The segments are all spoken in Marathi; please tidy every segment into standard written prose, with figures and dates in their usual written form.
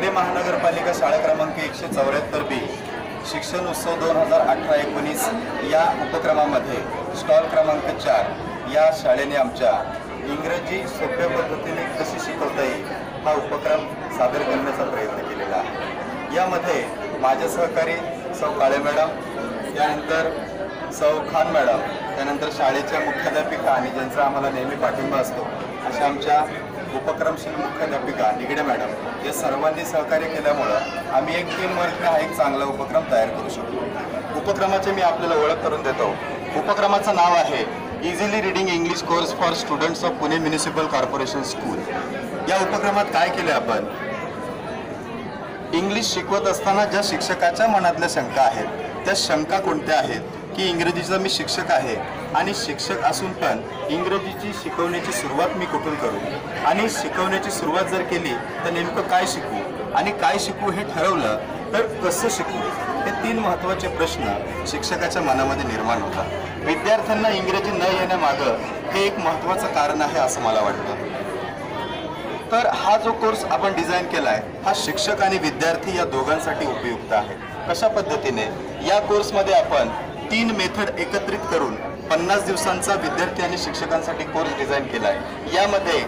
पुणे महानगरपालिका शाळा क्रमांक 174 बी शिक्षण उत्सव 2018-19 या उपक्रमामध्ये स्टॉल क्रमांक 4 या शाळेने आमच्या इंग्रजी सोप्या पद्धतीने कशी शिकवता येईल हा उपक्रम सादर करण्याचा प्रयत्न केलेला आहे। यामध्ये माझे सहकारी सौ काळे मॅडम, त्यानंतर सौ खान मॅडम, त्यानंतर शाळेच्या मुख्याध्यापिका आणि ज्यांचा आम्हाला नेहमी पाठिंबा असतो अशा आमच्या उपक्रमशील मुख्याध्यापिका निगडे मॅडम या सर्वांनी सहकार्य केल्यामुळं आम्ही एक टीम वर्कने हा एक चांगला उपक्रम तयार करू शकतो। उपक्रमाचे मी आपल्याला ओळख करून देतो। उपक्रमाचं नाव आहे easily reading English course for students of Pune municipal corporation school. या उपक्रमात काय केले आपण, इंग्लिश शिकवत असताना ज्या शिक्षकाच्या मनातल्या शंका आहेत त्या शंका कोणत्या आहेत की इंग्रजीचा मी शिक्षक आहे आणि शिक्षक असून पण इंग्रजीची शिकवण्याची सुरुवात मी कुठून करू आणि शिकवण्याची सुरुवात जर केली तर नेमकं काय शिकू आणि काय शिकू हे ठरवलं तर कसं शिकू, हे 3 महत्त्वाचे प्रश्न शिक्षकाच्या मनामध्ये निर्माण होतात। विद्यार्थ्यांना इंग्रजी न येण्यामागं हे एक महत्त्वाचं कारण आहे असं मला वाटतं। तर हा जो कोर्स आपण डिझाईन केला आहे हा शिक्षक आणि विद्यार्थी या दोघांसाठी उपयुक्त आहे। कशा पद्धतीने, या कोर्समध्ये आपण 3 मेथड एकत्रित करून 50 दिवसांचा विद्यार्थी आणि शिक्षकांसाठी कोर्स डिझाईन केला आहे। यामध्ये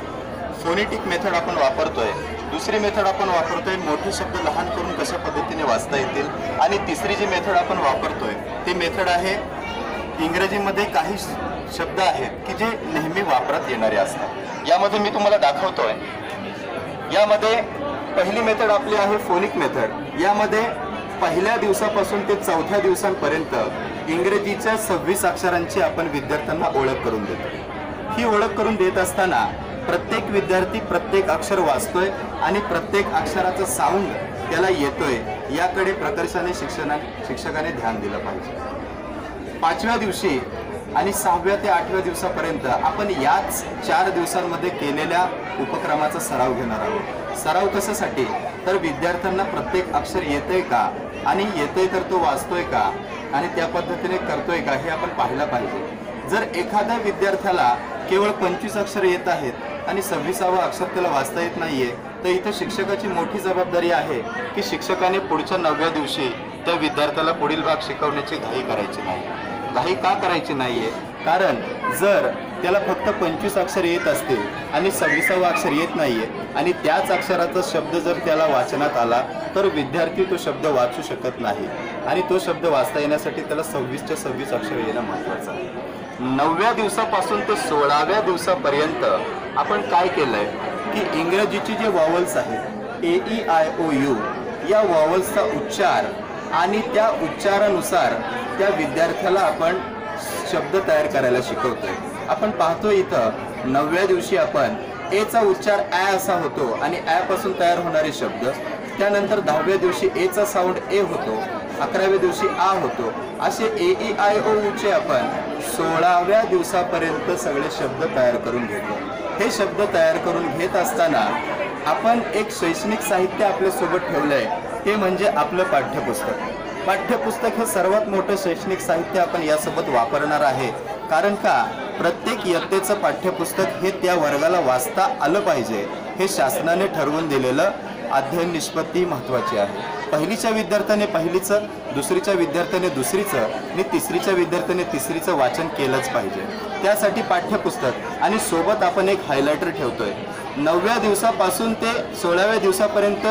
फोनेटिक मेथड आपण वापरतोय, दुसरी मेथड आपण वापरतोय मोठे शब्द लहान करून कशा पद्धतीने वाचता येतील, आणि तिसरी जी मेथड आपण वापरतोय ती मेथड आहे इंग्रजीमध्ये काही शब्द आहेत की जे नेहमी वापरात येणारे असतात। यामध्ये मी तुम्हाला दाखवतोय। यामध्ये पहिली मेथड आपली आहे फोनिक मेथड। यामध्ये पहिल्या दिवसापासून ते 4थ्या दिवसांपर्यंत इंग्रजीच्या 26 अक्षरांची आपण विद्यार्थ्यांना ओळख करून देतो। ही ओळख करून देत असताना प्रत्येक विद्यार्थी प्रत्येक अक्षर वाचतोय आणि प्रत्येक अक्षराचा साऊंड त्याला येतोय याकडे प्रकर्षाने शिक्षकाने ध्यान दिलं पाहिजे। 5व्या दिवशी आणि 6व्या ते 8व्या दिवसापर्यंत आपण याच 4 दिवसांमध्ये केलेल्या उपक्रमाचा सराव घेणार आहोत। सराव कशासाठी, तर विद्यार्थ्यांना प्रत्येक अक्षर येतंय का आणि येतोय तर तो वाचतोय का आणि त्या पद्धतीने करतोय का हे आपण पाहायला पाहिजे। जर एखाद्या विद्यार्थ्याला केवळ 25 अक्षर येत आहेत आणि 26वा अक्षर त्याला वाचता येत नाहीये तर इथं शिक्षकाची मोठी जबाबदारी आहे की शिक्षकाने पुढच्या 9व्या दिवशी त्या विद्यार्थ्याला पुढील भाग शिकवण्याची घाई करायची नाही। घाई का करायची नाहीये, कारण जर त्याला फक्त 25 अक्षर येत असतील आणि 26वा अक्षर येत नाहीये आणि त्याच अक्षराचा शब्द जर त्याला वाचनात आला तर विद्यार्थी तो शब्द वाचू शकत नाही आणि तो शब्द वाचता येण्यासाठी त्याला 26च्या 26 अक्षर येणं महत्त्वाचं आहे। 9व्या दिवसापासून ते 16व्या दिवसापर्यंत आपण काय केलंय की इंग्रजीचे जे वॉवल्स आहेत AEIOU या वॉवल्सचा उच्चार आणि त्या उच्चारानुसार त्या विद्यार्थ्याला आपण शब्द तयार करायला शिकवतोय। आपण पाहतोय इथं 9व्या दिवशी आपण ए चा उच्चार ॲ असा होतो आणि ॲ पासून तयार होणारे शब्द, त्यानंतर 10व्या दिवशी ए चा साऊंड ए होतो, 11व्या दिवशी आ होतो, असे AEIOU चे आपण 16व्या दिवसापर्यंत सगळे शब्द तयार करून घेतो। हे शब्द तयार करून घेत असताना आपण एक शैक्षणिक साहित्य आपल्यासोबत ठेवलंय, ते म्हणजे आपलं पाठ्यपुस्तक। पाठ्यपुस्तक हे सर्वात मोठं शैक्षणिक साहित्य आपण यासोबत वापरणार आहे, कारण का प्रत्येक इयत्तेचं पाठ्यपुस्तक हे त्या वर्गाला वाचता आलं पाहिजे हे शासनाने ठरवून दिलेलं अध्ययन निष्पत्ती महत्त्वाची आहे। पहिलीच्या विद्यार्थ्याने पहिलीचं, दुसरीच्या विद्यार्थ्याने दुसरीचं आणि तिसरीच्या विद्यार्थ्याने तिसरीचं वाचन केलंच पाहिजे। त्यासाठी पाठ्यपुस्तक आणि सोबत आपण एक हायलायटर ठेवतोय। 9व्या दिवसापासून ते 16व्या दिवसापर्यंत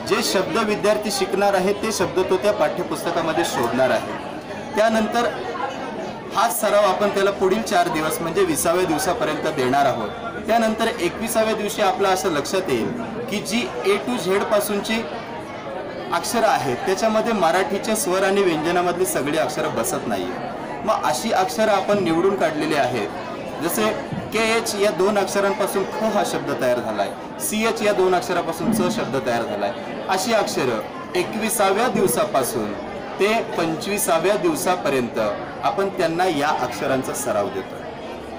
जे शब्द विद्यार्थी शिकणार आहेत ते शब्द तो त्या पाठ्यपुस्तकामध्ये शोधणार आहे। त्यानंतर हाच सराव आपण त्याला पुढील 4 दिवस म्हणजे 20व्या दिवसापर्यंत देणार आहोत। त्यानंतर 21व्या दिवशी आपलं असं लक्षात येईल की जी A to Z पासूनची अक्षरं आहेत त्याच्यामध्ये मराठीच्या स्वर आणि व्यंजनामधली सगळी अक्षरं बसत नाही। मग अशी अक्षरं आपण निवडून काढलेली आहेत, जसे KH या 2 अक्षरांपासून ख हा शब्द तयार झालाय, CH या 2 अक्षरापासून च शब्द तयार झालाय। अशी अक्षरं 21व्या दिवसापासून ते 25व्या दिवसापर्यंत आपण त्यांना या अक्षरांचा सराव देतो।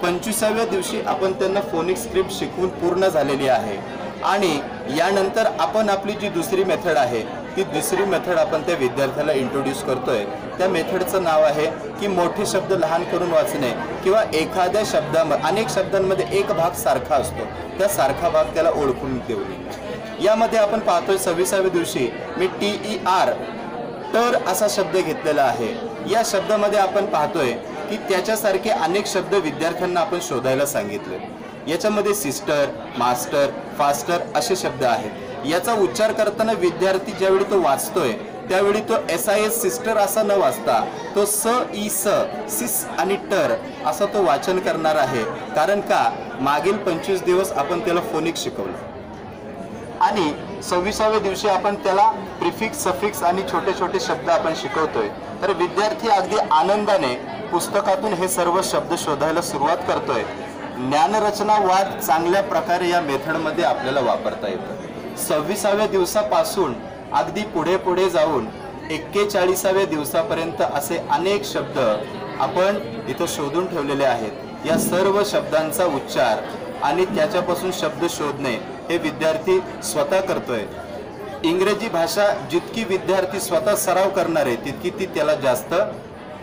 25व्या दिवशी आपण त्यांना फोनिक स्क्रिप्ट शिकवून पूर्ण झालेली आहे आणि यानंतर आपण आपली जी दुसरी मेथड आहे ती दुसरी मेथड आपण त्या विद्यार्थ्याला इंट्रोड्यूस करतोय। त्या मेथडचं नाव आहे की मोठे शब्द लहान करून वाचणे किंवा एखाद्या शब्दामध्ये अनेक शब्दांमध्ये एक भाग सारखा असतो, त्या सारखा भाग त्याला ओळखून देणे। यामध्ये आपण पाहतोय 26व्या दिवशी मी TER तर असा शब्द घेतलेला आहे। या शब्दामध्ये आपण पाहतोय की त्याच्यासारखे अनेक शब्द विद्यार्थ्यांना आपण शोधायला सांगितले। याच्यामध्ये सिस्टर, मास्टर, फास्टर असे शब्द आहेत। याचा उच्चार करताना विद्यार्थी ज्यावेळी तो वाचतोय त्यावेळी तो SIS सिस्टर असा न वाचता तो सिस आणि टर असा तो वाचन करणार आहे। कारण का मागील 25 दिवस आपण त्याला फोनिक शिकवलं आणि 26व्या दिवशी आपण त्याला प्रिफिक्स, सफिक्स आणि छोटे छोटे शब्द आपण शिकवतोय। तर विद्यार्थी अगदी आनंदाने पुस्तकातून हे सर्व शब्द शोधायला सुरुवात करतोय। ज्ञानरचनावाद चांगल्या प्रकारे या मेथडमध्ये आपल्याला वापरता येतो। 26व्या दिवसापासून अगदी पुढे पुढे जाऊन 41व्या दिवसापर्यंत असे अनेक शब्द आपण इथं शोधून ठेवलेले आहेत। या सर्व शब्दांचा उच्चार आणि त्याच्यापासून शब्द शोधणे हे विद्यार्थी स्वतः करतोय। इंग्रजी भाषा जितकी विद्यार्थी स्वतः सराव करणार आहे तितकी ती त्याला जास्त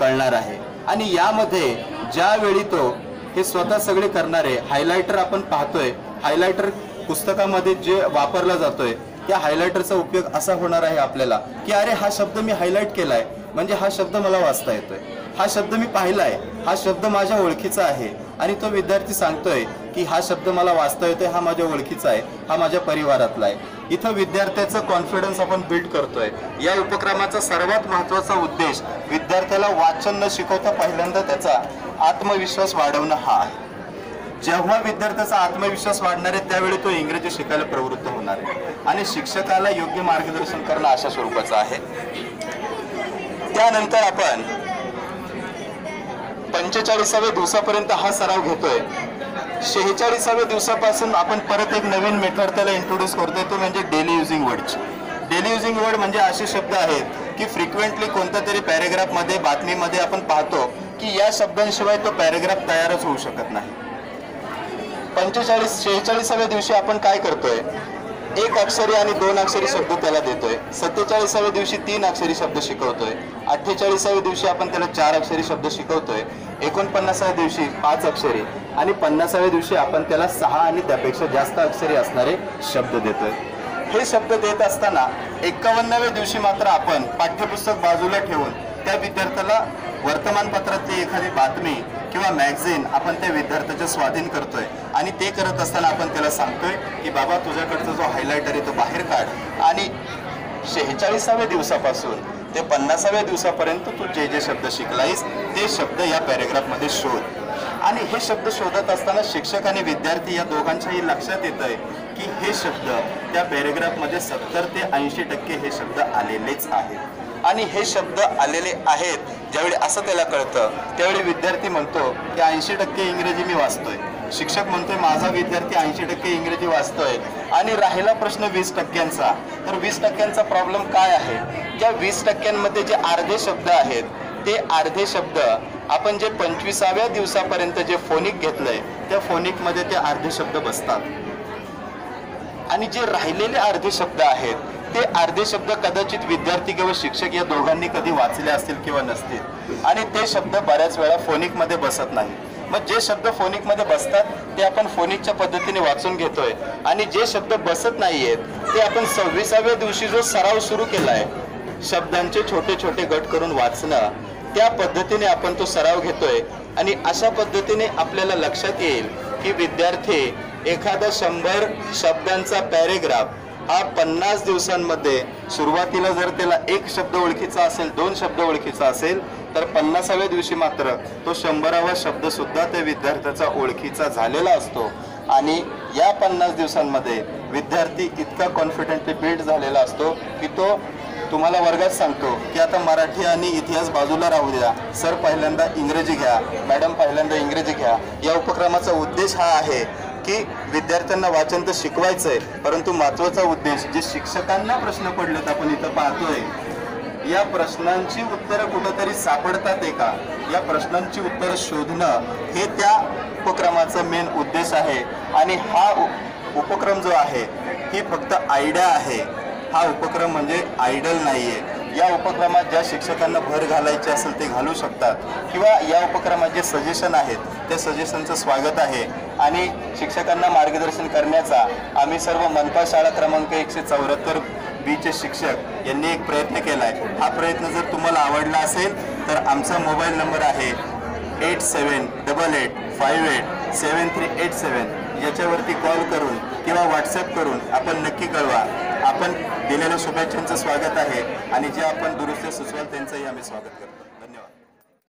कळणार आहे। आणि यामध्ये ज्यावेळी तो हे स्वतः सगळे करणार आहे, हायलायटर आपण पाहतोय, हायलायटर पुस्तकामध्ये जे वापरला जातोय त्या हायलायटरचा उपयोग असा होणार आहे आपल्याला की अरे हा शब्द मी हायलाइट केलाय म्हणजे हा शब्द मला वाचता येतोय, हा शब्द मी पाहिलाय, हा शब्द माझ्या ओळखीचा आहे। आणि तो विद्यार्थी सांगतोय की हा शब्द मला वाचता येतोय, हा माझ्या ओळखीचा आहे, हा माझ्या परिवारातला आहे। इथं विद्यार्थ्याचा कॉन्फिडन्स आपण बिल्ड करतोय। या उपक्रमाचा सर्वात महत्त्वाचा उद्देश विद्यार्थ्याला वाचन न शिकवता पहिल्यांदा त्याचा आत्मविश्वास वाढवणं हा आहे। जेव्हा विद्यार्थ्याचा आत्मविश्वास वाढणार आहे त्यावेळी तो इंग्रजी शिकायला प्रवृत्त होणार आहे आणि शिक्षकाला योग्य मार्गदर्शन करणं अशा स्वरूपाचं आहे। त्यानंतर आपण 45व्या दिवसापर्यंत हा सराव घेतोय। 46व्या दिवसापासून आपण परत एक नवीन मेथड त्याला इंट्रोड्यूस करतोय, तो म्हणजे daily using words. Daily using word म्हणजे असे शब्द आहेत की फ्रिक्वेंटली कोणत्या तरी पॅरेग्राफमध्ये, बातमीमध्ये आपण पाहतो की या शब्दांशिवाय तो पॅरेग्राफ तयारच होऊ शकत नाही। 46व्या दिवशी आपण काय करतोय, 1 अक्षरी आणि 2 अक्षरी शब्द त्याला देतोय। 47व्या दिवशी 3 अक्षरी शब्द शिकवतोय। 48व्या दिवशी आपण त्याला 4 अक्षरी शब्द शिकवतोय। 49व्या दिवशी 5 अक्षरी आणि 50व्या दिवशी आपण त्याला 6 आणि त्यापेक्षा जास्त अक्षरी असणारे शब्द देतोय। हे शब्द देत असताना 51व्या दिवशी मात्र आपण पाठ्यपुस्तक बाजूला ठेवून त्या विद्यार्थ्याला वर्तमानपत्रातली एखादी बातमी किंवा मॅगझिन आपण त्या विद्यार्थ्याच्या स्वाधीन करतोय आणि ते करत असताना आपण त्याला सांगतोय की बाबा तुझ्याकडचा जो हायलायटर आहे तो बाहेर काढ आणि 46व्या दिवसापासून ते 50व्या दिवसापर्यंत तू जे जे शब्द शिकलायस ते शब्द या पॅरेग्राफमध्ये शोध। आणि हे शब्द शोधत असताना शिक्षक आणि विद्यार्थी या दोघांच्याही लक्षात येतंय की हे शब्द त्या पॅरेग्राफमध्ये 70 ते 80% हे शब्द आलेलेच आहेत। आणि हे शब्द आलेले आहेत ज्यावेळी असं त्याला कळतं त्यावेळी विद्यार्थी म्हणतो की 80% इंग्रजी मी वाचतोय। शिक्षक म्हणतोय माझा विद्यार्थी 80% इंग्रजी वाचतोय। आणि राहिला प्रश्न 20%चा, तर 20%चा प्रॉब्लेम काय आहे, ज्या 20%मध्ये जे अर्धे शब्द आहेत ते अर्धे शब्द आपण जे 25व्या दिवसापर्यंत जे फोनिक घेतलंय त्या फोनिकमध्ये ते अर्धे शब्द बसतात आणि जे राहिलेले अर्धे शब्द आहेत ते अर्धे शब्द कदाचित विद्यार्थी किंवा शिक्षक या दोघांनी कधी वाचले असतील किंवा नसतील आणि ते शब्द बऱ्याच वेळा फोनिकमध्ये बसत नाही। मग जे शब्द फोनिकमध्ये बसतात ते आपण फोनिकच्या पद्धतीने वाचून घेतोय आणि जे शब्द बसत नाहीयेत ते आपण 26व्या दिवशी जो सराव सुरू केलाय शब्दांचे छोटे छोटे गट करून वाचणं, त्या पद्धतीने आपण तो सराव घेतोय। आणि अशा पद्धतीने आपल्याला लक्षात येईल की विद्यार्थी एखादा 100 शब्दांचा पॅरेग्राफ हा 50 दिवसांमध्ये सुरुवातीला जर त्याला 1 शब्द ओळखीचा असेल, 2 शब्द ओळखीचा असेल तर 50व्या दिवशी मात्र तो 100वा शब्द सुद्धा त्या विद्यार्थ्याचा ओळखीचा झालेला असतो। आणि या 50 दिवसांमध्ये विद्यार्थी इतका कॉन्फिडेंटली बिल्ड झालेला असतो की तो तुम्हाला वर्गात सांगतो की आता मराठी आणि इतिहास बाजूला राहू द्या, सर पहिल्यांदा इंग्रजी घ्या, मॅडम पहिल्यांदा इंग्रजी घ्या। या उपक्रमाचा उद्देश हा आहे की विद्यार्थ्यांना वाचन तर शिकवायचंय, परंतु महत्त्वाचा उद्देश जे शिक्षकांना प्रश्न पडलेत आपण इथं पाहतोय या प्रश्नांची उत्तरं कुठंतरी सापडतात आहे का, या प्रश्नांची उत्तरं शोधणं हे त्या उपक्रमाचा मेन उद्देश आहे। आणि हा उपक्रम जो आहे ही फक्त आयडिया आहे, हा उपक्रम म्हणजे आयडल नाहीये। या उपक्रमात ज्या शिक्षकांना भर घालायची असेल ते घालू शकतात किंवा या उपक्रमात जे सजेशन आहेत त्या सजेशनचं स्वागत आहे आणि शिक्षकांना मार्गदर्शन करण्याचा आम्ही सर्व मनपा शाळा क्रमांक 174 बीचे शिक्षक यांनी एक प्रयत्न केला आहे। हा प्रयत्न जर तुम्हाला आवडला असेल तर आमचा मोबाईल नंबर आहे 8788587387 याच्यावरती कॉल करून किंवा व्हॉट्सअप करून आपण नक्की कळवा। आपण दिलेल्या शुभेच्छांचं स्वागत आहे आणि जे आपण दुरुस्त्या सुचवाल त्यांचंही आम्ही स्वागत करतो।